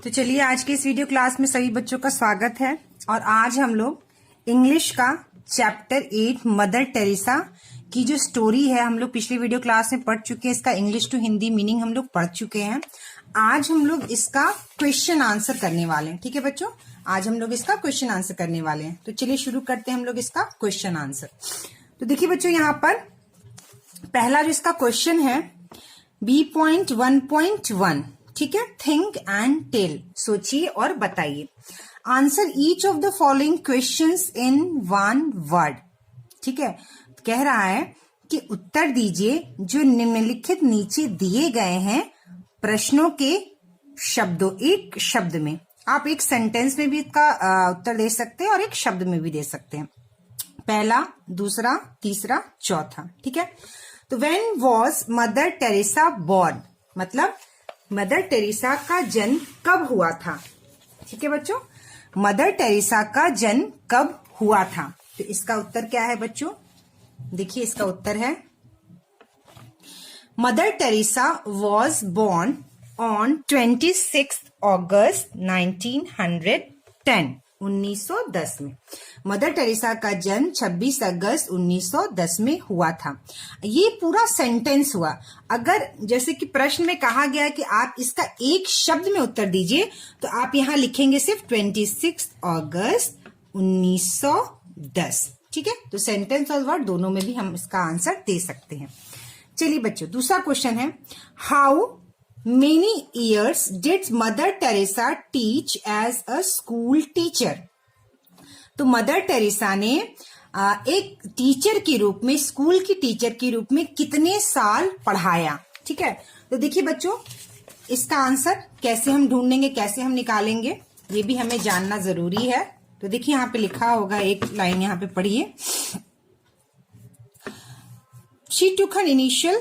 तो चलिए आज के इस वीडियो क्लास में सभी बच्चों का स्वागत है। और आज हम लोग इंग्लिश का चैप्टर 8 मदर टेरेसा की जो स्टोरी है हम लोग पिछली वीडियो क्लास में पढ़ चुके हैं। इसका इंग्लिश टू हिंदी मीनिंग हम लोग पढ़ चुके हैं। आज हम लोग इसका क्वेश्चन आंसर करने वाले हैं। ठीक है बच्चों, आज हम लोग इसका क्वेश्चन आंसर करने वाले हैं। तो चलिए शुरू करते हैं हम लोग इसका क्वेश्चन आंसर। तो देखिए बच्चों, यहाँ पर पहला जो इसका क्वेश्चन है B.1.1, ठीक है, थिंक एंड टेल, सोचिए और बताइए। Answer each of the following questions in one word. ठीक है, कह रहा है कि उत्तर दीजिए जो निम्नलिखित नीचे दिए गए हैं प्रश्नों के शब्दों, एक शब्द में। आप एक सेंटेंस में भी इसका उत्तर दे सकते हैं और एक शब्द में भी दे सकते हैं। पहला, दूसरा, तीसरा, चौथा। ठीक है, तो when was Mother Teresa born, मतलब मदर टेरेसा का जन्म कब हुआ था। ठीक है बच्चों, मदर टेरेसा का जन्म कब हुआ था। तो इसका उत्तर क्या है बच्चों, देखिए इसका उत्तर है Mother Teresa was born on 26 August 1910 में। मदर टेरेसा का जन्म 26 अगस्त 1910 में हुआ था। ये पूरा सेंटेंस हुआ। अगर जैसे कि प्रश्न में कहा गया कि आप इसका एक शब्द में उत्तर दीजिए, तो आप यहां लिखेंगे सिर्फ 26 अगस्त 1910। ठीक है, तो सेंटेंस और वर्ड दोनों में भी हम इसका आंसर दे सकते हैं। चलिए बच्चों, दूसरा क्वेश्चन है how many years did Mother Teresa teach as a school teacher. तो मदर टेरेसा ने एक टीचर के रूप में, स्कूल की टीचर के रूप में कितने साल पढ़ाया। ठीक है, तो देखिए बच्चों, इसका आंसर कैसे हम ढूंढेंगे, कैसे हम निकालेंगे, ये भी हमें जानना जरूरी है। तो देखिए यहाँ पे लिखा होगा, एक लाइन यहाँ पे पढ़िए। She took her initial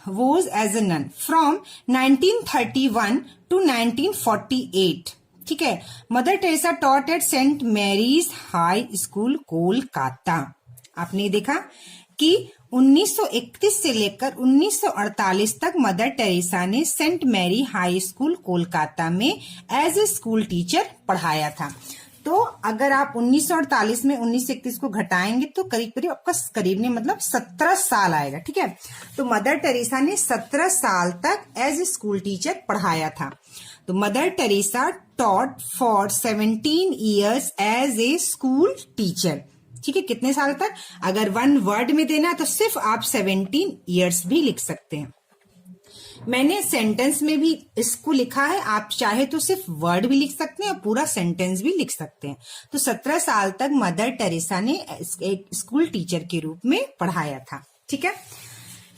vows as a nun from 1931 to 1948. ठीक है, Mother Teresa taught at Saint Mary's High School Kolkata. आपने देखा कि 1931 से लेकर 1948 तक मदर टेरेसा ने Saint Mary High School Kolkata में एज ए स्कूल टीचर पढ़ाया था। तो अगर आप 1948 में 1931 को घटाएंगे तो करीब करीब आपका करीब ने मतलब 17 साल आएगा। ठीक है, तो मदर टेरेसा ने 17 साल तक एज ए स्कूल टीचर पढ़ाया था। तो Mother Teresa taught for 17 years as a school teacher. ठीक है, कितने साल तक, अगर वन वर्ड में देना तो सिर्फ आप 17 ईयर्स भी लिख सकते हैं। मैंने सेंटेंस में भी इसको लिखा है, आप चाहे तो सिर्फ वर्ड भी लिख सकते हैं और पूरा सेंटेंस भी लिख सकते हैं। तो 17 साल तक मदर टेरेसा ने एक स्कूल टीचर के रूप में पढ़ाया था। ठीक है,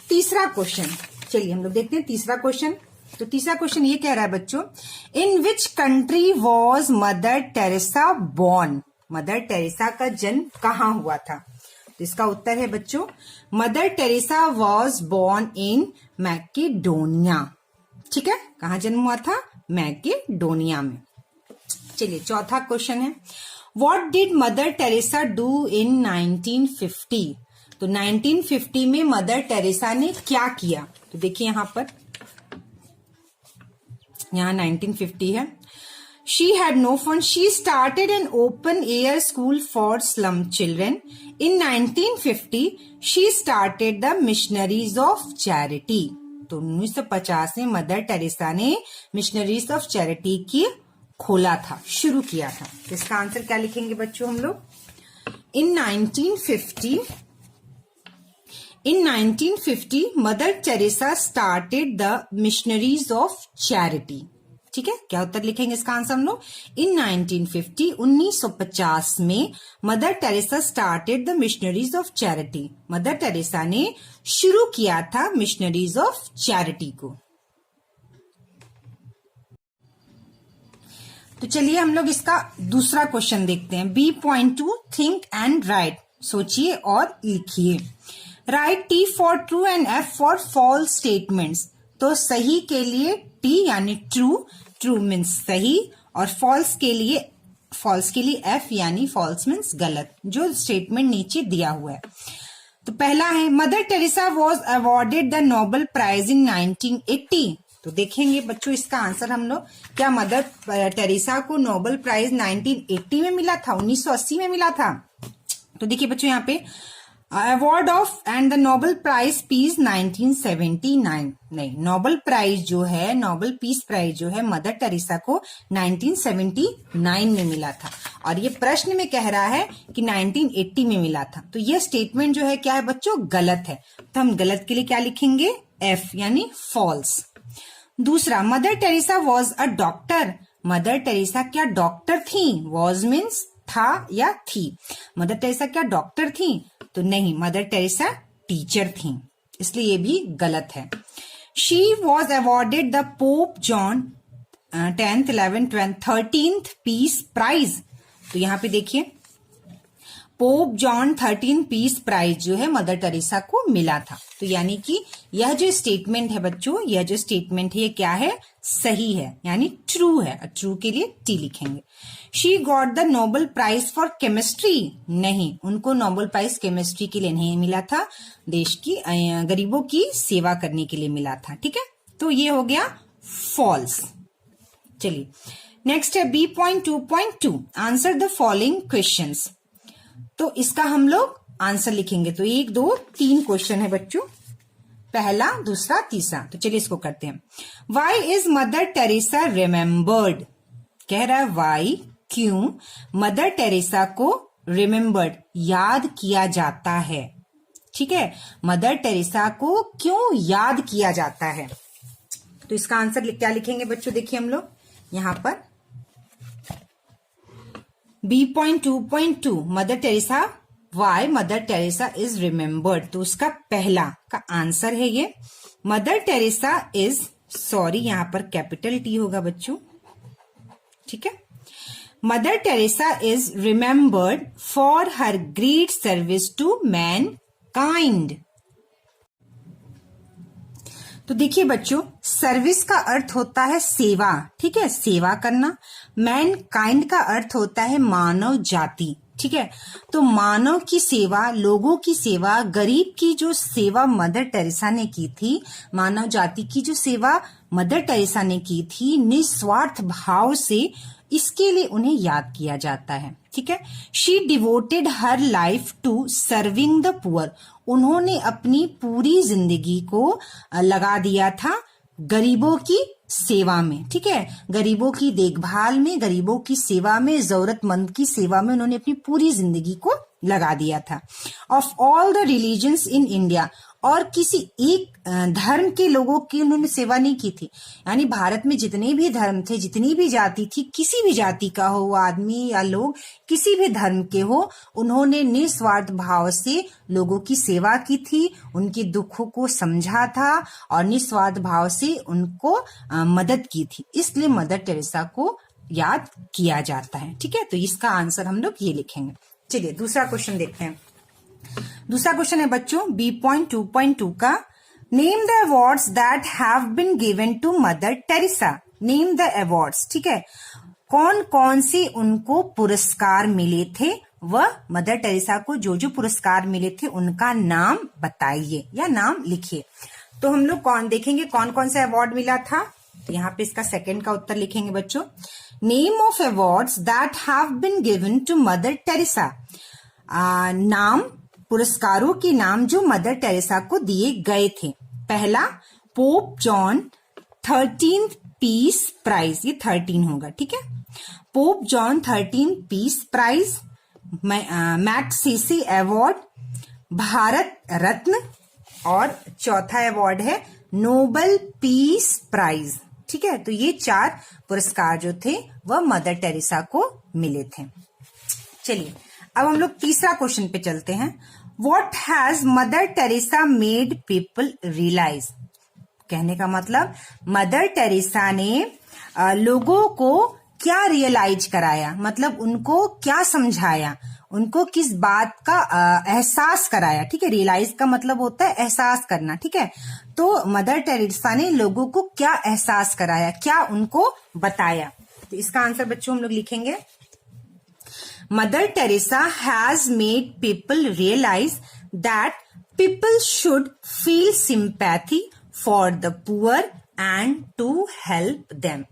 तीसरा क्वेश्चन, चलिए हम लोग देखते हैं तीसरा क्वेश्चन। तो तीसरा क्वेश्चन ये कह रहा है बच्चों, in which country was Mother Teresa born. Mother Teresa का जन्म कहाँ हुआ था। तो इसका उत्तर है बच्चों, Mother Teresa was born in Macedonia. ठीक है, कहाँ जन्म हुआ था, मैकेडोनिया में। चलिए चौथा क्वेश्चन है, what did Mother Teresa do in 1950। तो 1950 में मदर टेरेसा ने क्या किया। तो देखिए यहाँ पर, यहाँ 1950 है। She had no fun. She started an open-air school for slum children. In 1950, she started the Missionaries of Charity. तो 1950 में मदर टेरेसा ने मिशनरीज ऑफ चैरिटी की खोला था, शुरू किया था। तो इसका आंसर क्या लिखेंगे बच्चों हम लोग, In 1950 mother Teresa started the Missionaries of Charity. ठीक है, क्या उत्तर लिखेंगे इसका आंसर हम लोग, इन 1950 में mother Teresa started the missionaries of charity. Mother Teresa ने शुरू किया था मिशनरीज ऑफ चैरिटी को। तो चलिए हम लोग इसका दूसरा क्वेश्चन देखते हैं। B.2 थिंक एंड राइट, सोचिए और लिखिए। Right T for true and F for false statements. तो सही के लिए T यानी ट्रू, ट्रू मीन्स सही, और फॉल्स के लिए F यानी फॉल्स मीन्स गलत, जो स्टेटमेंट नीचे दिया हुआ है। तो पहला है, Mother Teresa was awarded the Nobel Prize in 1980। तो देखेंगे बच्चों इसका आंसर हम लोग, क्या मदर टेरेसा को नोबेल प्राइज 1980 में मिला था, 1980 में मिला था? तो देखिए बच्चों यहाँ पे award of and the Nobel Prize peace 1979, नहीं, नोबेल प्राइज जो है, नोबेल पीस प्राइज जो है मदर टेरेसा को 1979 में मिला था, और ये प्रश्न में कह रहा है कि 1980 में मिला था। तो ये स्टेटमेंट जो है क्या है बच्चों, गलत है। तो हम गलत के लिए क्या लिखेंगे, एफ यानी फॉल्स। दूसरा, Mother Teresa was a doctor, mother Teresa क्या डॉक्टर थी? वॉज मीन्स था या थी, मदर टेरेसा क्या डॉक्टर थी? तो नहीं, मदर टेरेसा टीचर थी, इसलिए ये भी गलत है। She was awarded the Pope John 10th 11th 12th 13th peace prize. तो यहां पे देखिए पोप जॉन 13 पीस प्राइज जो है मदर टेरेसा को मिला था। तो यानी कि यह जो स्टेटमेंट है बच्चों, यह जो स्टेटमेंट है ये क्या है, सही है, यानी ट्रू है। ट्रू के लिए टी लिखेंगे। She got the Nobel Prize for chemistry, नहीं, उनको नोबेल प्राइज केमिस्ट्री के लिए नहीं मिला था, देश की गरीबों की सेवा करने के लिए मिला था। ठीक है, तो ये हो गया फॉल्स। चलिए नेक्स्ट है B.2.2 answer the following questions. तो इसका हम लोग आंसर लिखेंगे। तो 1 2 3 क्वेश्चन है बच्चों, पहला, दूसरा, तीसरा। तो चलिए इसको करते हैं। Why is Mother Teresa remembered, कह रहा है वाई, क्यों मदर टेरेसा को रिमेम्बर्ड याद किया जाता है। ठीक है, मदर टेरेसा को क्यों याद किया जाता है? तो इसका आंसर क्या लिखेंगे बच्चों, देखिए हम लोग यहां पर B.2.2 mother Teresa, why mother Teresa is remembered. तो उसका पहला का आंसर है ये, मदर टेरेसा इज, सॉरी यहां पर कैपिटल टी होगा बच्चों, ठीक है, Mother Teresa is remembered for her great service to mankind. तो देखिए बच्चों, सर्विस का अर्थ होता है सेवा, ठीक है, सेवा करना। मैन काइंड का अर्थ होता है मानव जाति, ठीक है। तो मानव की सेवा, लोगों की सेवा, गरीब की जो सेवा मदर टेरेसा ने की थी, मानव जाति की जो सेवा मदर टेरेसा ने की थी निस्वार्थ भाव से, इसके लिए उन्हें याद किया जाता है, ठीक है। She devoted her life to serving the poor, उन्होंने अपनी पूरी जिंदगी को लगा दिया था गरीबों की सेवा में, ठीक है, गरीबों की देखभाल में, गरीबों की सेवा में, जरूरतमंद की सेवा में उन्होंने अपनी पूरी जिंदगी को लगा दिया था। Of all the religions in India, और किसी एक धर्म के लोगों की उन्होंने सेवा नहीं की थी, यानी भारत में जितने भी धर्म थे, जितनी भी जाति थी, किसी भी जाति का हो आदमी या लोग, किसी भी धर्म के हो, उन्होंने निस्वार्थ भाव से लोगों की सेवा की थी, उनके दुखों को समझा था और निस्वार्थ भाव से उनको मदद की थी, इसलिए मदर टेरेसा को याद किया जाता है, ठीक है। तो इसका आंसर हम लोग ये लिखेंगे। चलिए दूसरा क्वेश्चन देखते हैं। दूसरा क्वेश्चन है बच्चों B.2.2 का, name the awards that have been given to Mother Teresa. Name the awards, ठीक है, कौन कौन से उनको पुरस्कार मिले थे, वह मदर टेरेसा को जो जो पुरस्कार मिले थे उनका नाम बताइए या नाम लिखिए। तो हम लोग कौन देखेंगे कौन कौन सा अवार्ड मिला था। तो यहाँ पे इसका सेकंड का उत्तर लिखेंगे बच्चों, name of awards that have been given to Mother Teresa. नाम, पुरस्कारों के नाम जो मदर टेरेसा को दिए गए थे। पहला, pope John 13th peace prize, ये 13 होगा, ठीक है, Pope John 13 peace prize, Magsaysay award, Bharat Ratna, और चौथा अवार्ड है नोबेल पीस प्राइज, ठीक है। तो ये 4 पुरस्कार जो थे वह मदर टेरेसा को मिले थे। चलिए अब हम लोग तीसरा क्वेश्चन पे चलते हैं। What has Mother Teresa made people realise, कहने का मतलब मदर टेरेसा ने लोगों को क्या रियलाइज कराया, मतलब उनको क्या समझाया, उनको किस बात का एहसास कराया, ठीक है। रियलाइज का मतलब होता है एहसास करना, ठीक है। तो मदर टेरेसा ने लोगों को क्या एहसास कराया, क्या उनको बताया। तो इसका आंसर बच्चों हम लोग लिखेंगे, Mother Teresa has made people realise that people should feel sympathy for the poor and to help them.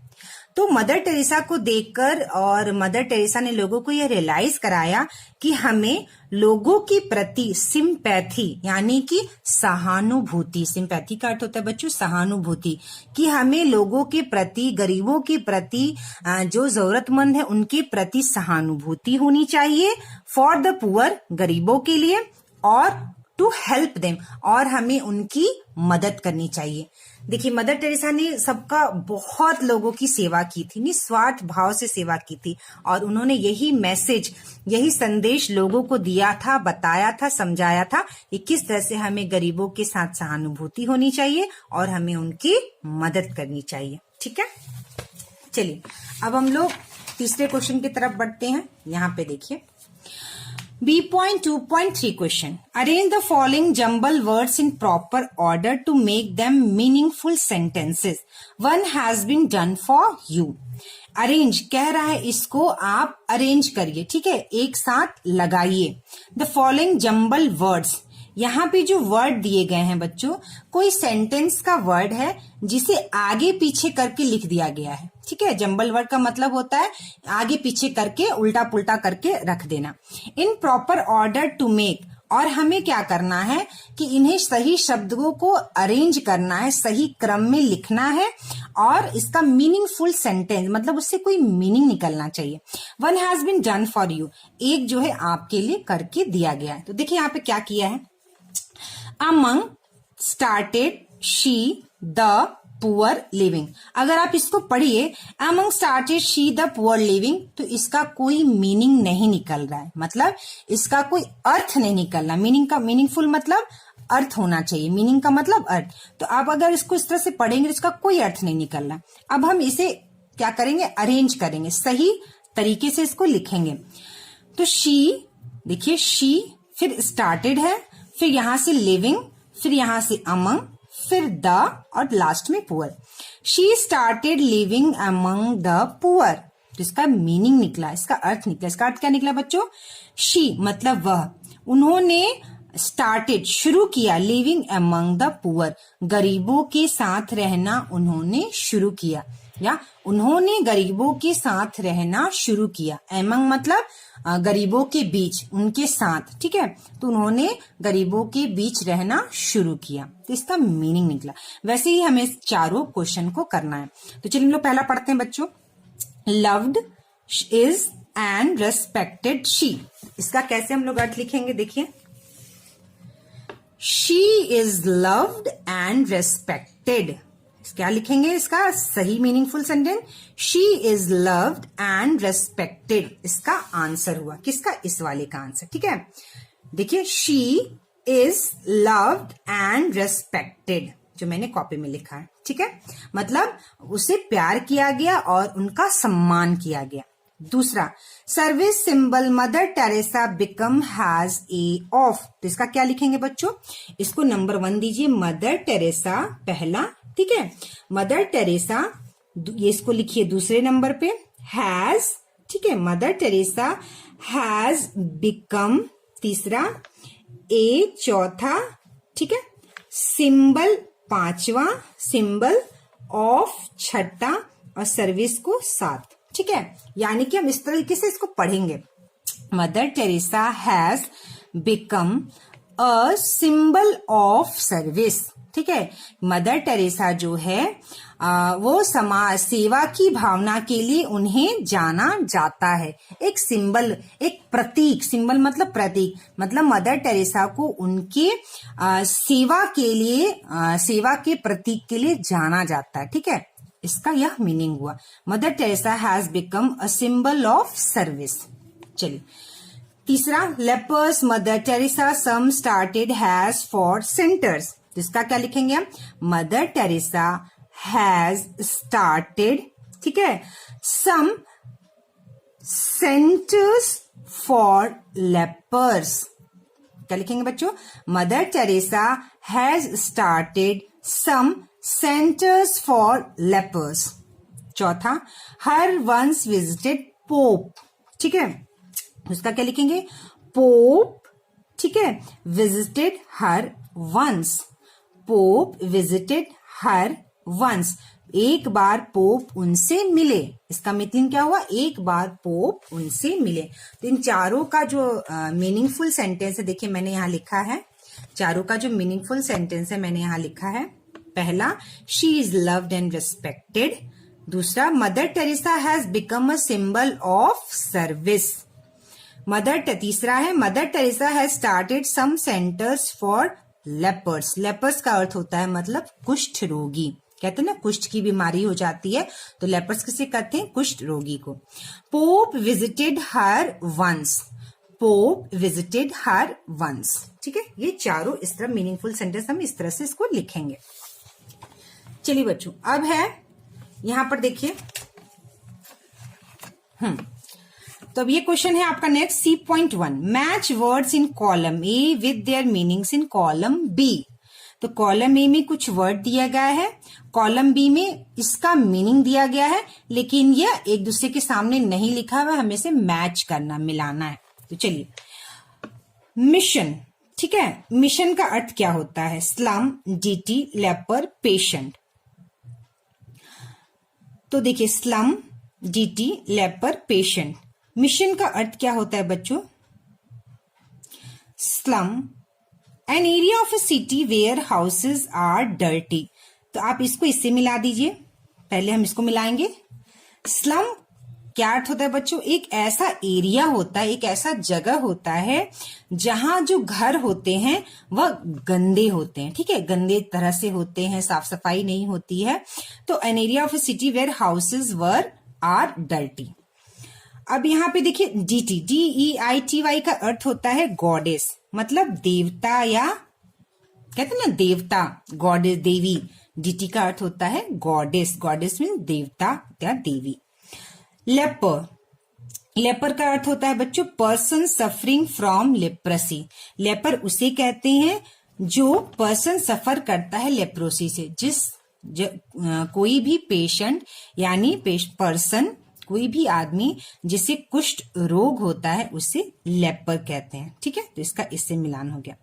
तो मदर टेरेसा को देखकर और मदर टेरेसा ने लोगों को यह रियलाइज कराया कि हमें लोगों के प्रति सिंपैथी यानी कि सहानुभूति, सिंपैथी का अर्थ होता है बच्चों सहानुभूति, कि हमें लोगों के प्रति, गरीबों के प्रति, जो जरूरतमंद है उनके प्रति सहानुभूति होनी चाहिए, फॉर द पुअर, गरीबों के लिए, और टू हेल्प देम, और हमें उनकी मदद करनी चाहिए। देखिए मदर टेरेसा ने सबका, बहुत लोगों की सेवा की थी, निस्वार्थ भाव से सेवा की थी, और उन्होंने यही मैसेज, यही संदेश लोगों को दिया था, बताया था, समझाया था कि किस तरह से हमें गरीबों के साथ सहानुभूति होनी चाहिए और हमें उनकी मदद करनी चाहिए। ठीक है, चलिए अब हम लोग तीसरे क्वेश्चन की तरफ बढ़ते हैं। यहाँ पे देखिए B.2.3 question. Arrange the following jumble words in proper order to make them meaningful sentences. One has been done for you. Arrange कह रहा है, इसको आप अरेंज करिए, ठीक है, एक साथ लगाइए। The following jumble words. यहाँ पे जो वर्ड दिए गए हैं बच्चों, कोई सेंटेंस का वर्ड है जिसे आगे पीछे करके लिख दिया गया है। ठीक है, जंबल वर्ड का मतलब होता है आगे पीछे करके, उल्टा पुल्टा करके रख देना। In proper order to make, और हमें क्या करना है कि इन्हें सही शब्दों को अरेंज करना है, सही क्रम में लिखना है, और इसका मीनिंगफुल सेंटेंस मतलब उससे कोई मीनिंग निकलना चाहिए। One has been done for you, एक जो है आपके लिए करके दिया गया है। तो देखिए यहाँ पे क्या किया है, among started she the poor leaving. अगर आप इसको पढ़िए, among started she the poor leaving, तो इसका कोई मीनिंग नहीं निकल रहा है, मतलब इसका कोई अर्थ नहीं निकल रहा। मीनिंग का, मीनिंगफुल मतलब अर्थ होना चाहिए, मीनिंग का मतलब अर्थ। तो आप अगर इसको इस तरह से पढ़ेंगे तो इसका कोई अर्थ नहीं निकल रहा। अब हम इसे क्या करेंगे, अरेंज करेंगे, सही तरीके से इसको लिखेंगे। तो शी, देखिए शी, फिर स्टार्टेड है, फिर यहां से लिविंग, फिर यहां से अमंग, फिर द, और लास्ट में poor. She started living among the poor, तो इसका मीनिंग निकला, इसका अर्थ निकला। इसका अर्थ क्या निकला बच्चों, शी मतलब वह, उन्होंने स्टार्टेड शुरू किया, लिविंग अमंग द पुअर, गरीबों के साथ रहना उन्होंने शुरू किया, या उन्होंने गरीबों के साथ रहना शुरू किया। अमंग मतलब गरीबों के बीच, उनके साथ, ठीक है, तो उन्होंने गरीबों के बीच रहना शुरू किया, तो इसका मीनिंग निकला। वैसे ही हमें चारों क्वेश्चन को करना है। तो चलिए हम लोग पहला पढ़ते हैं बच्चों, loved is and respected she, इसका कैसे हम लोग अर्थ लिखेंगे, देखिए she is loved and respected, क्या लिखेंगे इसका सही meaningful sentence, she is loved and respected, इसका आंसर हुआ किसका, इस वाले का आंसर। ठीक है, देखिए she is loved and respected, जो मैंने कॉपी में लिखा है, ठीक है, मतलब उसे प्यार किया गया और उनका सम्मान किया गया। दूसरा, service symbol mother Teresa become has a of, तो इसका क्या लिखेंगे बच्चों, इसको नंबर 1 दीजिए, मदर टेरेसा पहला, ठीक है, मदर टेरेसा, ये इसको लिखिए दूसरे नंबर पे, हैज, ठीक है, मदर टेरेसा हैज बिकम तीसरा, ए चौथा, ठीक है, सिंबल पांचवा, सिंबल ऑफ छठा, और सर्विस को 7, ठीक है। यानी कि हम इस तरीके से इसको पढ़ेंगे, mother Teresa has become a symbol of service, ठीक है, मदर टेरेसा जो है वो समाज सेवा की भावना के लिए उन्हें जाना जाता है। एक सिंबल, एक प्रतीक, सिंबल मतलब प्रतीक, मतलब मदर टेरेसा को उनके सेवा के लिए, सेवा के प्रतीक के लिए जाना जाता है, ठीक है, इसका यह मीनिंग हुआ, Mother Teresa has become a symbol of service. चलिए तीसरा, lepers Mother Teresa some started has for centres, इसका क्या लिखेंगे हम, मदर टेरेसा हैज स्टार्टेड, ठीक है, सम सेंटर्स फॉर लेपर्स, क्या लिखेंगे बच्चों, Mother Teresa has started some centres for lepers. चौथा, हर वंस विजिटेड पोप, ठीक है, उसका क्या लिखेंगे, पोप, ठीक है, visited her once, Pope visited her once, एक बार पोप उनसे मिले। इसका मीनिंग क्या हुआ, एक बार पोप उनसे मिले। तो इन चारों का जो मीनिंगफुल सेंटेंस है, देखिए मैंने यहाँ लिखा है, चारों का जो मीनिंगफुल सेंटेंस है मैंने यहाँ लिखा है। पहला, she is loved and respected. दूसरा, Mother Teresa has become a symbol of service. तीसरा है, Mother Teresa has started some centres for lepers. Lepers का अर्थ होता है मतलब कुष्ठ रोगी। कहते हैं ना कुष्ठ की बीमारी हो जाती है, तो लेपर्स किसे कहते हैं, कुष्ठ रोगी को। Pope visited her once. Pope visited her once. ठीक है, ये चारों इस तरह मीनिंगफुल सेंटेंस हम इस तरह से इसको लिखेंगे। चलिए बच्चों, अब है यहां पर देखिए, तो अब ये क्वेश्चन है आपका next C.1, match words in column A with their meanings in column B. तो कॉलम ए में कुछ वर्ड दिया गया है, कॉलम बी में इसका मीनिंग दिया गया है, लेकिन यह एक दूसरे के सामने नहीं लिखा हुआ, हमें से मैच करना, मिलाना है। तो चलिए, मिशन, ठीक है, मिशन का अर्थ क्या होता है, स्लम, डीटी, लेपर, पेशेंट। तो देखिए, स्लम, डीटी, लेपर, पेशेंट। मिशन का अर्थ क्या होता है बच्चों, slum, an area of a city where houses are dirty. तो आप इसको इससे मिला दीजिए, पहले हम इसको मिलाएंगे। स्लम क्या अर्थ होता है बच्चों, एक ऐसा एरिया होता है, एक ऐसा जगह होता है जहां जो घर होते हैं वह गंदे होते हैं। ठीक है, गंदे तरह से होते हैं, साफ सफाई नहीं होती है। तो an area of a city where houses were are dirty. अब यहाँ पे देखिए, डीटी, DEITY का अर्थ होता है गॉडेस, मतलब देवता, या कहते हैं ना देवता, गॉडेस, देवी। डीटी का अर्थ होता है गॉडेस, गॉडेस मीन देवता या देवी। लेपर, लेपर का अर्थ होता है बच्चों person suffering from leprosy. Leper उसे कहते हैं जो पर्सन सफर करता है लेप्रोसी से। कोई भी पेशेंट यानी पर्सन, कोई भी आदमी जिसे कुष्ठ रोग होता है उसे लेपर कहते हैं। ठीक है, तो इसका इससे मिलान हो गया।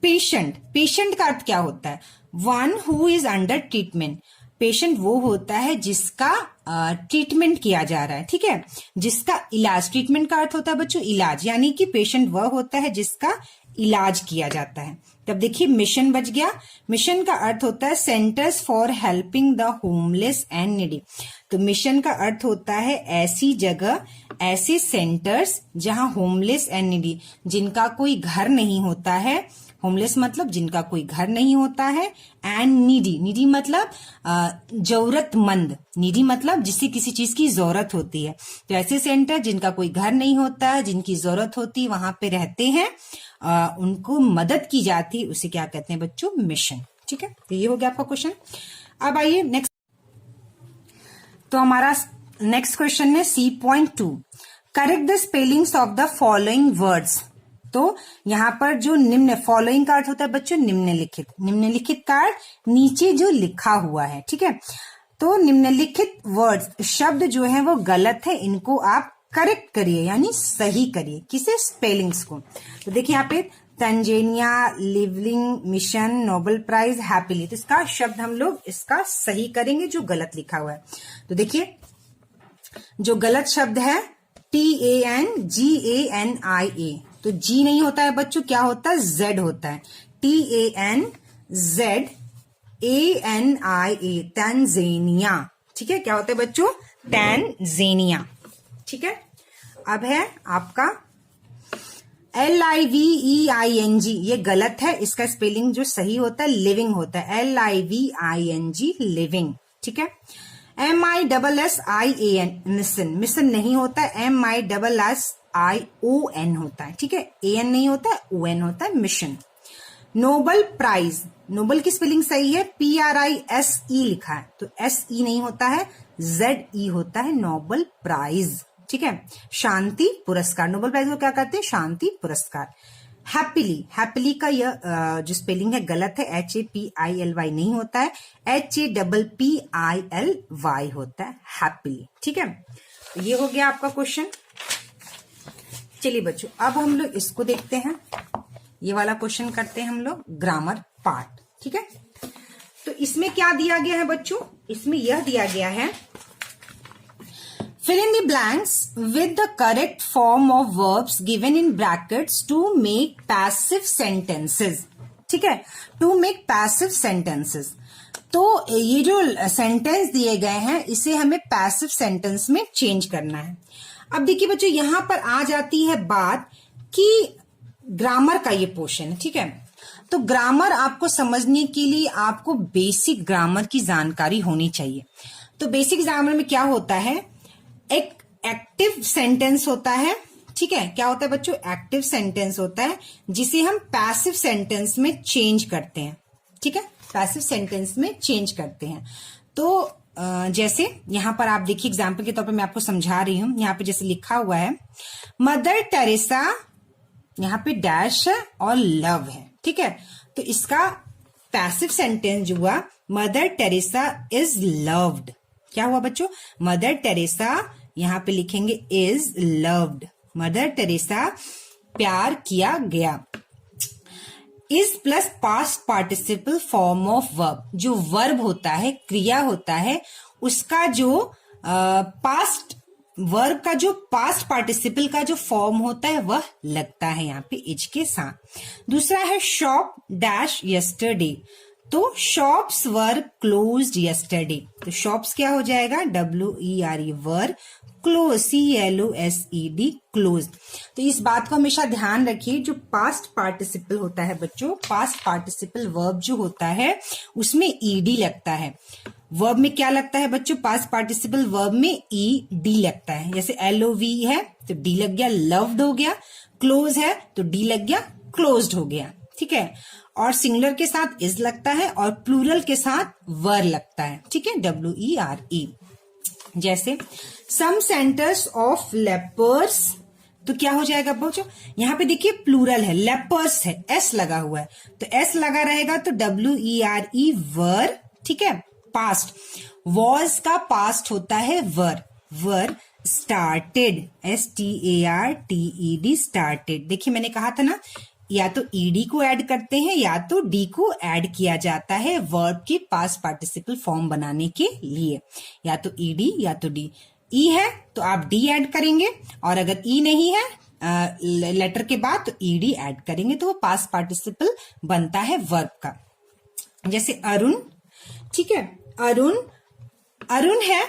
पेशेंट, पेशेंट का अर्थ क्या होता है, one who is under treatment. Patient वो होता है जिसका ट्रीटमेंट किया जा रहा है। ठीक है, जिसका इलाज, ट्रीटमेंट का अर्थ होता है बच्चों इलाज, यानी कि पेशेंट वह होता है जिसका इलाज किया जाता है। तब देखिए, मिशन बच गया। मिशन का अर्थ होता है centres for helping the homeless and needy. तो मिशन का अर्थ होता है ऐसी जगह, ऐसे सेंटर्स जहां होमलेस एंड नीडी, जिनका कोई घर नहीं होता है, होमलेस मतलब जिनका कोई घर नहीं होता है, एंड नीडी, नीडी मतलब जरूरतमंद, नीडी मतलब जिसे किसी चीज की जरूरत होती है। तो ऐसे सेंटर जिनका कोई घर नहीं होता है, जिनकी जरूरत होती है, वहां पे रहते हैं, उनको मदद की जाती है, उसे क्या कहते हैं बच्चों, मिशन। ठीक है, तो ये हो गया आपका क्वेश्चन। अब आइए नेक्स्ट, तो हमारा नेक्स्ट क्वेश्चन है C.2, correct the spellings of the following words. तो यहां पर जो निम्न, फॉलोइंग का अर्थ होता है बच्चों निम्नलिखित, निम्नलिखित का नीचे जो लिखा हुआ है। ठीक है, तो निम्नलिखित वर्ड्स, शब्द जो है वो गलत है, इनको आप करेक्ट करिए यानी सही करिए। किसे, स्पेलिंग्स को। तो देखिए यहाँ पे तंजेनिया, लिवलिंग, मिशन, नोबेल प्राइज, हैप्पीली। तो इसका शब्द हम लोग इसका सही करेंगे जो गलत लिखा हुआ है। तो देखिए, जो गलत शब्द है TANGANIA, तो जी नहीं होता है बच्चों, क्या होता है, जेड होता है। TANZANIA, तंजेनिया। ठीक है, क्या होता है बच्चों, तंजेनिया। ठीक है, अब है आपका LIVING, ये गलत है, इसका स्पेलिंग जो सही होता है लिविंग होता है, LIVING, लिविंग। ठीक है, MISSIAN, मिशन, मिशन नहीं होता है, MISSION होता है। ठीक है, AN नहीं होता है, ON होता है, मिशन। नोबेल प्राइज, नोबेल की स्पेलिंग सही है, PRISE लिखा है, तो SE नहीं होता है, ZE होता है, नोबेल प्राइज। ठीक है, शांति पुरस्कार, नोबेल प्राइज को क्या कहते हैं, शांति पुरस्कार। हैप्पीली, हैप्पीली का यह जो स्पेलिंग है गलत है, HAPILY नहीं होता है, HAPPILY होता है, हैप्पीली। ठीक है, ये हो गया आपका क्वेश्चन। चलिए बच्चों, अब हम लोग इसको देखते हैं, ये वाला क्वेश्चन करते हैं हम लोग, ग्रामर पार्ट। ठीक है, तो इसमें क्या दिया गया है बच्चों, इसमें यह दिया गया है, fill in the blanks with the correct form of verbs given in brackets to make passive sentences. ठीक है, to make passive sentences. तो ये जो सेंटेंस दिए गए हैं इसे हमें पैसिव सेंटेंस में चेंज करना है। अब देखिए बच्चों, यहां पर आ जाती है बात कि ग्रामर का ये पोर्शन है। ठीक है, तो ग्रामर आपको समझने के लिए आपको बेसिक ग्रामर की जानकारी होनी चाहिए। तो बेसिक ग्रामर में क्या होता है, एक एक्टिव सेंटेंस होता है। ठीक है, क्या होता है बच्चों, एक्टिव सेंटेंस होता है जिसे हम पैसिव सेंटेंस में चेंज करते हैं। ठीक है, पैसिव सेंटेंस में चेंज करते हैं। तो जैसे यहां पर आप देखिए, एग्जाम्पल के तौर पे मैं आपको समझा रही हूं। यहां पे जैसे लिखा हुआ है मदर टेरेसा, यहां पे डैश है और लव है। ठीक है, तो इसका पैसिव सेंटेंस जो हुआ, मदर टेरेसा इज लव्ड। क्या हुआ बच्चों, मदर टेरेसा यहां पे लिखेंगे इज लव्ड, मदर टेरेसा प्यार किया गया। Is plus past participle form of verb, जो वर्ब होता है, क्रिया होता है, उसका जो पास्ट वर्ब का जो पास्ट पार्टिसिपल का जो फॉर्म होता है वह लगता है यहाँ पे इज के साथ। दूसरा है शॉप डैश यस्टरडे, तो शॉप्स वर क्लोज्ड यस्टरडे, तो शॉप्स क्या हो जाएगा, WERE were close, CLOSED close. तो इस बात को हमेशा ध्यान रखिए, जो पास्ट पार्टिसिपल होता है बच्चों, पास्ट पार्टिसिपल वर्ब जो होता है उसमें ED लगता है। वर्ब में क्या लगता है बच्चों, पास्ट पार्टिसिपल वर्ब में ED लगता है। जैसे LOV है तो D लग गया, लव्ड हो गया, क्लोज है तो D लग गया, क्लोज्ड हो गया। ठीक है, और सिंगुलर के साथ इज लगता है और प्लूरल के साथ वर लगता है। ठीक है, WERE। जैसे सम सेंटर्स ऑफ लेपर्स, तो क्या हो जाएगा बच्चों, यहां पे देखिए प्लूरल है, लेपर्स है, S लगा हुआ है, तो S लगा रहेगा तो WERE वर। ठीक है, पास्ट, वॉज का पास्ट होता है वर, वर स्टार्टेड, STARTED स्टार्टेड। देखिए मैंने कहा था ना, या तो ED को ऐड करते हैं या तो D को ऐड किया जाता है वर्ब के पास्ट पार्टिसिपल फॉर्म बनाने के लिए, या तो ED या तो D। E है तो आप D ऐड करेंगे, और अगर E नहीं है लेटर के बाद तो ED ऐड करेंगे, तो वो पास्ट पार्टिसिपल बनता है वर्ब का। जैसे अरुण, ठीक है, अरुण, अरुण है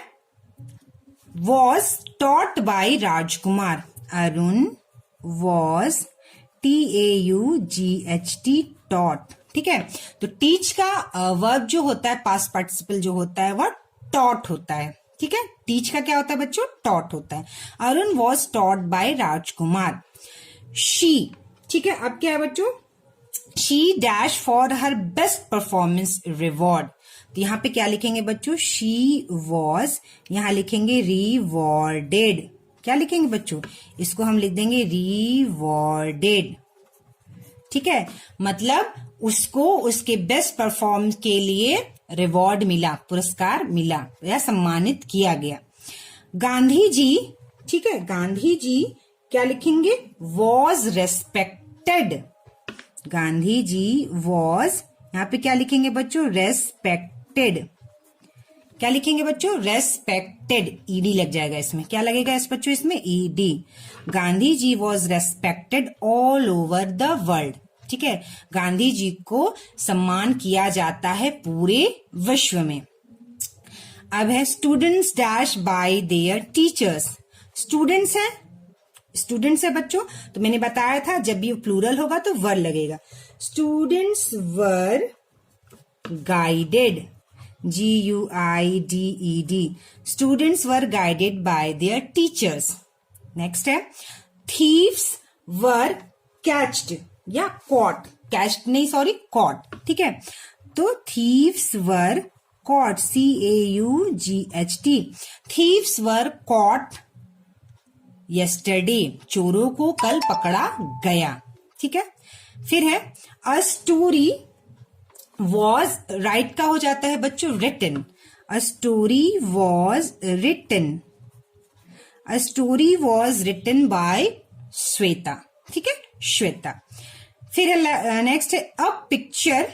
was taught by Rajkumar, Arun was TAUGHT taught. ठीक है, तो टीच का वर्ब जो होता है, पास्ट पार्टिसिपल जो होता है वह टॉट होता है। ठीक है, टीच का क्या होता है बच्चों, टॉट होता है। Arun was taught by Rajkumar. She, ठीक है, अब क्या है बच्चों, she dash for her best performance reward, तो यहां पे क्या लिखेंगे बच्चों, शी वॉज, यहां लिखेंगे रिवॉर्डेड। क्या लिखेंगे बच्चों, इसको हम लिख देंगे रिवॉर्डेड। ठीक है, मतलब उसको उसके बेस्ट परफॉर्मेंस के लिए रिवॉर्ड मिला, पुरस्कार मिला या सम्मानित किया गया। गांधी जी, ठीक है, गांधी जी क्या लिखेंगे, was respected, Gandhi ji was, यहां पे क्या लिखेंगे बच्चों, रेस्पेक्टेड। क्या लिखेंगे बच्चों, रेस्पेक्टेड, ED लग जाएगा इसमें, क्या लगेगा इस बच्चों इसमें, ED। Gandhi ji was respected all over the world. ठीक है, गांधी जी को सम्मान किया जाता है पूरे विश्व में। अब है students dash by there teachers, students है, स्टूडेंट्स है बच्चों, तो मैंने बताया था जब भी प्लूरल होगा तो वर लगेगा। Students were guided, GUIDED, students were guided by there teachers. Next है थीव्स वर कैच्ड या कॉट, कैच्ड नहीं सॉरी कॉट। ठीक है, तो thieves were caught, CAUGHT, thieves were caught yesterday, चोरों को कल पकड़ा गया। ठीक है, फिर है अ स्टोरी वॉज, राइट का हो जाता है बच्चों written, a story was written, a story was written by Shweta. ठीक है, श्वेता। फिर नेक्स्ट है अ पिक्चर,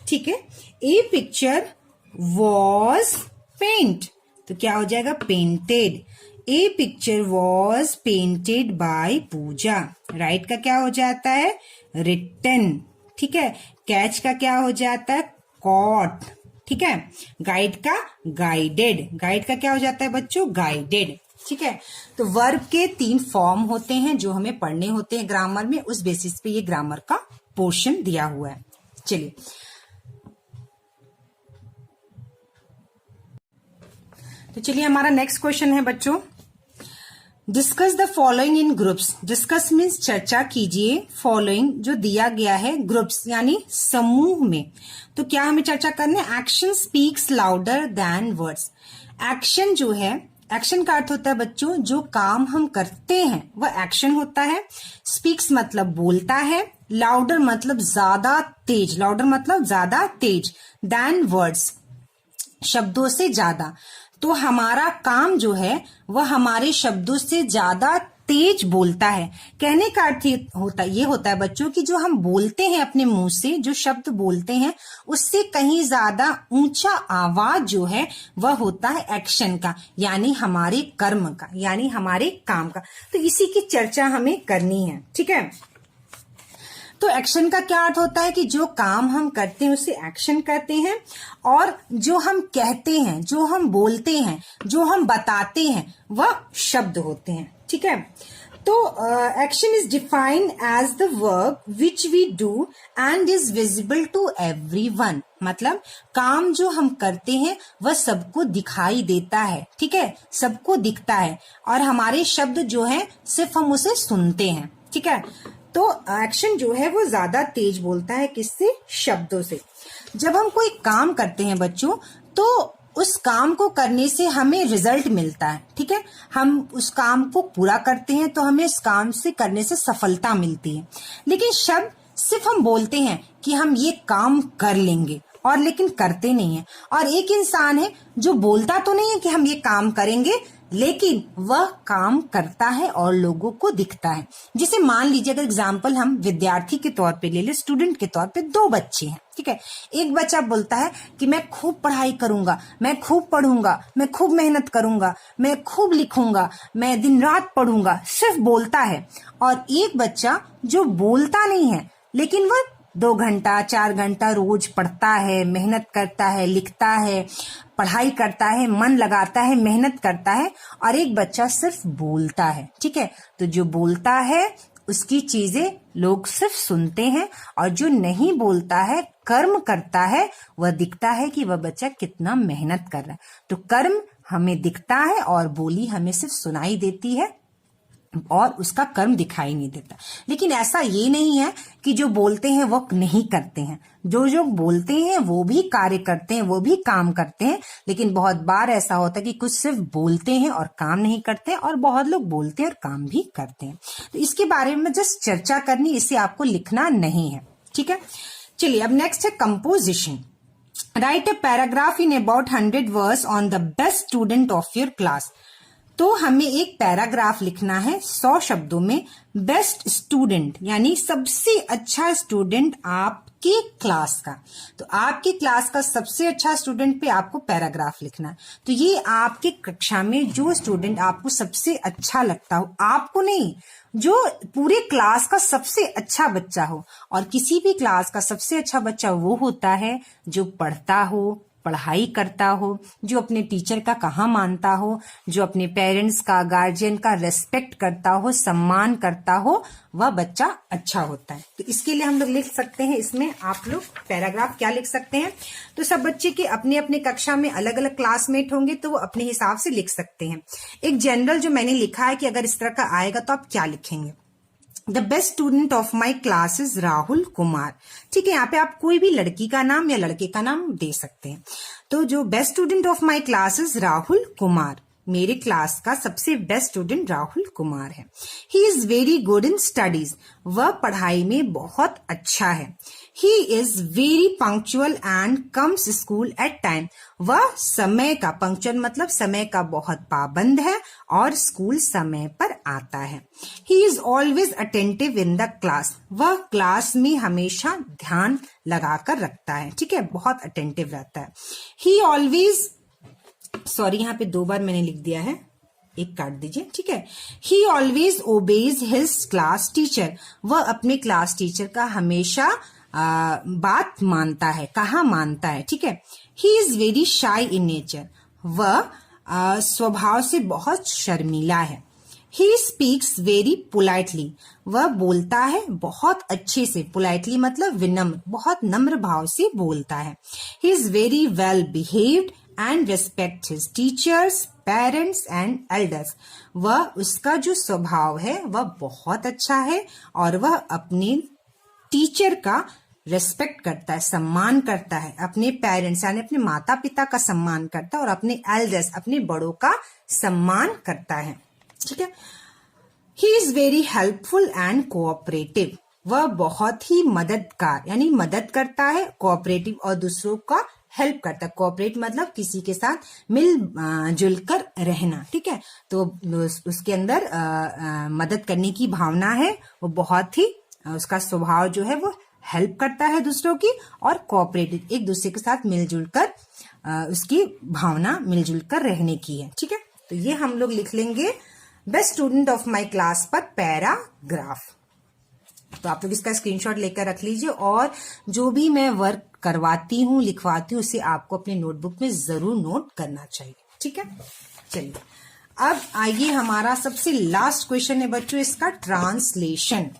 ठीक है, ए पिक्चर वॉज पेंट, तो क्या हो जाएगा painted. A picture was painted by Puja, write का क्या हो जाता है रिटन, ठीक है। कैच का क्या हो जाता है कॉट, ठीक है। गाइड का गाइडेड, गाइड का क्या हो जाता है बच्चों गाइडेड, ठीक है। तो वर्ब के 3 फॉर्म होते हैं जो हमें पढ़ने होते हैं ग्रामर में, उस बेसिस पे ये ग्रामर का पोर्शन दिया हुआ है। चलिए तो चलिए हमारा नेक्स्ट क्वेश्चन है बच्चों, discuss the following in groups. Discuss means चर्चा कीजिए, फॉलोइंग जो दिया गया है ग्रुप्स यानी समूह में। तो क्या हमें चर्चा करनी है, action speaks louder than words. Action जो है, एक्शन का अर्थ होता है बच्चों जो काम हम करते हैं वह एक्शन होता है। स्पीक्स मतलब बोलता है, लाउडर मतलब ज्यादा तेज, लाउडर मतलब ज्यादा तेज, देन वर्ड्स शब्दों से ज्यादा। तो हमारा काम जो है वह हमारे शब्दों से ज्यादा तेज बोलता है। कहने का अर्थ ये होता है बच्चों कि जो हम बोलते हैं अपने मुंह से, जो शब्द बोलते हैं उससे कहीं ज्यादा ऊंचा आवाज जो है वह होता है एक्शन का, यानी हमारे कर्म का, यानी हमारे काम का। तो इसी की चर्चा हमें करनी है, ठीक है। तो एक्शन का क्या अर्थ होता है कि जो काम हम करते हैं उसे एक्शन कहते हैं, और जो हम कहते हैं, जो हम बोलते हैं, जो हम बताते हैं वह शब्द होते हैं, ठीक है। तो action is defined as the work which we do and is visible to everyone. मतलब काम जो हम करते हैं वह सबको दिखाई देता है, ठीक है, सबको दिखता है, और हमारे शब्द जो है सिर्फ हम उसे सुनते हैं, ठीक है। तो एक्शन जो है वो ज्यादा तेज बोलता है, किससे, शब्दों से। जब हम कोई काम करते हैं बच्चों तो उस काम को करने से हमें रिजल्ट मिलता है, ठीक है। हम उस काम को पूरा करते हैं तो हमें इस काम से करने से सफलता मिलती है। लेकिन शब्द सिर्फ हम बोलते हैं कि हम ये काम कर लेंगे, और लेकिन करते नहीं है। और एक इंसान है जो बोलता तो नहीं है कि हम ये काम करेंगे, लेकिन वह काम करता है और लोगों को दिखता है। जिसे मान लीजिए अगर एग्जाम्पल हम विद्यार्थी के तौर पे ले ले, स्टूडेंट के तौर पे 2 बच्चे हैं, ठीक है। एक बच्चा बोलता है कि मैं खूब पढ़ाई करूंगा, मैं खूब पढ़ूंगा, मैं खूब मेहनत करूंगा, मैं खूब लिखूंगा, मैं दिन रात पढ़ूंगा, सिर्फ बोलता है। और एक बच्चा जो बोलता नहीं है लेकिन वह 2 घंटा 4 घंटा रोज पढ़ता है, मेहनत करता है, लिखता है, पढ़ाई करता है, मन लगाता है, मेहनत करता है। और एक बच्चा सिर्फ बोलता है, ठीक है। तो जो बोलता है उसकी चीजें लोग सिर्फ सुनते हैं, और जो नहीं बोलता है, कर्म करता है, वह दिखता है कि वह बच्चा कितना मेहनत कर रहा है। तो कर्म हमें दिखता है और बोली हमें सिर्फ सुनाई देती है, और उसका कर्म दिखाई नहीं देता। लेकिन ऐसा ये नहीं है कि जो बोलते हैं वो नहीं करते हैं। जो बोलते हैं वो भी कार्य करते हैं, वो भी काम करते हैं। लेकिन बहुत बार ऐसा होता है कि कुछ सिर्फ बोलते हैं और काम नहीं करते, और बहुत लोग बोलते हैं और काम भी करते हैं। तो इसके बारे में जस्ट चर्चा करनी, इसे आपको लिखना नहीं है, ठीक है। चलिए अब नेक्स्ट है composition. Right a paragraph in about 100 words on the best student of your class. तो हमें एक पैराग्राफ लिखना है 100 शब्दों में, बेस्ट स्टूडेंट यानी सबसे अच्छा स्टूडेंट आपकी क्लास का। तो आपकी क्लास का सबसे अच्छा स्टूडेंट पे आपको पैराग्राफ लिखना है। तो ये आपके कक्षा में जो स्टूडेंट आपको सबसे अच्छा लगता हो, आपको नहीं, जो पूरे क्लास का सबसे अच्छा बच्चा हो। और किसी भी क्लास का सबसे अच्छा बच्चा वो होता है जो पढ़ता हो, पढ़ाई करता हो, जो अपने टीचर का कहा मानता हो, जो अपने पेरेंट्स का, गार्जियन का रेस्पेक्ट करता हो, सम्मान करता हो, वह बच्चा अच्छा होता है। तो इसके लिए हम लोग लिख सकते हैं, इसमें आप लोग पैराग्राफ क्या लिख सकते हैं। तो सब बच्चे के अपने अपने कक्षा में अलग अलग क्लासमेट होंगे तो वो अपने हिसाब से लिख सकते हैं। एक जनरल जो मैंने लिखा है कि अगर इस तरह का आएगा तो आप क्या लिखेंगे। The best student of my class is Rahul Kumar, ठीक है। यहाँ पे आप कोई भी लड़की का नाम या लड़के का नाम दे सकते हैं। तो जो best student of my class is Rahul Kumar, मेरे क्लास का सबसे बेस्ट स्टूडेंट राहुल कुमार है। He is very good in studies, वह पढ़ाई में बहुत अच्छा है। He is very punctual and comes school at time, वह समय का, पंक्चुअल मतलब समय का बहुत पाबंद है और स्कूल समय पर आता है। He is always attentive in the class, वह क्लास में हमेशा ध्यान लगाकर रखता है, ठीक है, बहुत अटेंटिव रहता है। ही ऑलवेज, सॉरी यहाँ पे 2 बार मैंने लिख दिया है, एक काट दीजिए, ठीक है। ही always obeys his class teacher, वह अपने क्लास टीचर का हमेशा बात मानता है, कहा मानता है, ठीक है। He is very shy in nature, वह स्वभाव से बहुत शर्मीला है। ही स्पीक्स वेरी पोलाइटली, वह बोलता है बहुत अच्छे से, पोलाइटली मतलब विनम्र, बहुत नम्र भाव से बोलता है। He is very well behaved and respect his teachers, parents and elders, वह, उसका जो स्वभाव है वह बहुत अच्छा है और वह अपने टीचर का रेस्पेक्ट करता है, सम्मान करता है, अपने पेरेंट्स यानी अपने माता पिता का सम्मान करता है और अपने एल्डर्स, अपने बड़ों का सम्मान करता है, ठीक है। He is very helpful and cooperative, वह बहुत ही मददगार यानी मदद करता है, कोऑपरेटिव और दूसरों का हेल्प करता है। कोऑपरेट मतलब किसी के साथ मिलजुल कर रहना, ठीक है। तो उसके अंदर मदद करने की भावना है, वो बहुत ही, उसका स्वभाव जो है वो हेल्प करता है दूसरों की, और कोऑपरेटिव एक दूसरे के साथ मिलजुल कर, उसकी भावना मिलजुल कर रहने की है, ठीक है। तो ये हम लोग लिख लेंगे best student of my class पर पैराग्राफ। तो आप लोग इसका स्क्रीनशॉट लेकर रख लीजिए और जो भी मैं वर्क करवाती हूँ, लिखवाती हूँ, उसे आपको अपने नोटबुक में जरूर नोट करना चाहिए, ठीक है। चलिए अब आइए, हमारा सबसे लास्ट क्वेश्चन है बच्चों इसका translation.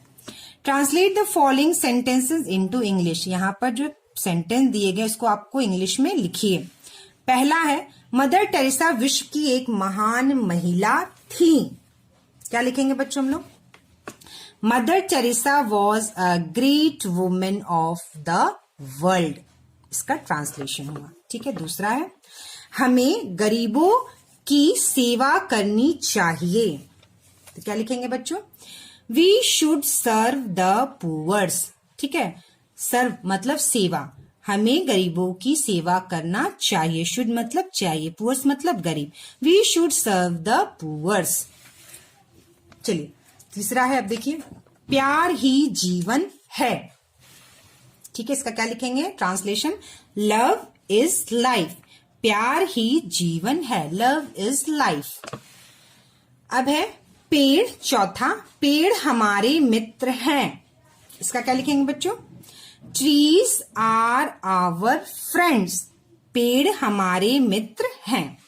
Translate the following sentences into English. यहाँ पर जो सेंटेंस दिए गए उसको आपको इंग्लिश में लिखिए। पहला है, मदर टेरेसा विश्व की एक महान महिला थी। क्या लिखेंगे बच्चों हम लोग? Mother Teresa was a great women of the world, इसका ट्रांसलेशन हुआ, ठीक है। दूसरा है, हमें गरीबों की सेवा करनी चाहिए। तो क्या लिखेंगे बच्चों? We should serve the poors, ठीक है। सर्व मतलब सेवा, हमें गरीबों की सेवा करना चाहिए। शुड मतलब चाहिए, पुअर्स मतलब गरीब। We should serve the poors. चलिए तीसरा है, अब देखिए, प्यार ही जीवन है, ठीक है। इसका क्या लिखेंगे ट्रांसलेशन? लव इज लाइफ, प्यार ही जीवन है, लव इज लाइफ। अब है पेड़, चौथा, पेड़ हमारे मित्र हैं। इसका क्या लिखेंगे बच्चों? ट्रीज आर आवर फ्रेंड्स, पेड़ हमारे मित्र हैं,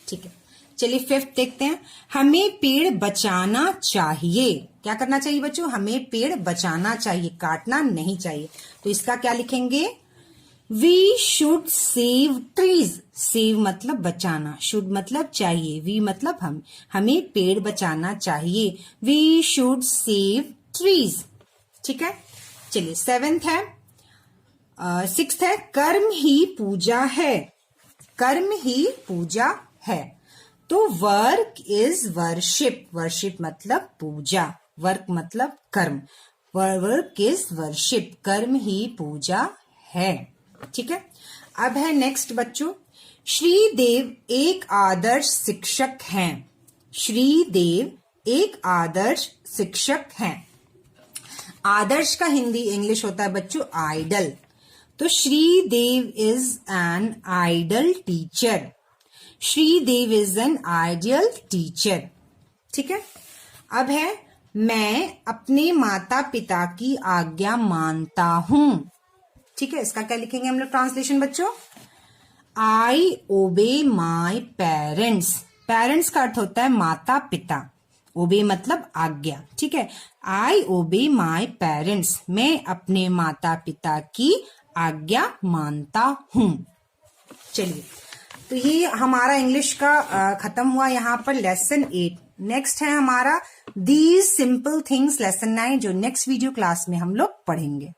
ठीक है। चलिए फिफ्थ देखते हैं, हमें पेड़ बचाना चाहिए। क्या करना चाहिए बच्चों? हमें पेड़ बचाना चाहिए, काटना नहीं चाहिए। तो इसका क्या लिखेंगे? We should save trees, save मतलब बचाना, शुड मतलब चाहिए, वी मतलब हम, हमें पेड़ बचाना चाहिए। वी शुड सेव ट्रीज, ठीक है। चलिए सेवेंथ है, सिक्स्थ है, कर्म ही पूजा है, कर्म ही पूजा है। तो वर्क इज वर्शिप, वर्शिप मतलब पूजा, वर्क मतलब कर्म, वर्क इज वर्शिप, कर्म ही पूजा है, ठीक है। अब है नेक्स्ट बच्चों, श्रीदेव एक आदर्श शिक्षक हैं। श्रीदेव एक आदर्श शिक्षक हैं। आदर्श का हिंदी इंग्लिश होता है बच्चों आइडल। तो Shridev is an idol teacher, Shridev is an ideal teacher, ठीक है। अब है, मैं अपने माता पिता की आज्ञा मानता हूं, ठीक है। इसका क्या लिखेंगे हम लोग ट्रांसलेशन बच्चों? आई ओबे माई पेरेंट्स, पेरेंट्स का अर्थ होता है माता पिता, ओबे मतलब आज्ञा, ठीक है। आई ओबे माई पेरेंट्स, मैं अपने माता पिता की आज्ञा मानता हूं। चलिए तो ये हमारा इंग्लिश का खत्म हुआ यहाँ पर लेसन 8। नेक्स्ट है हमारा दीज सिंपल थिंग्स लेसन 9, जो नेक्स्ट वीडियो क्लास में हम लोग पढ़ेंगे।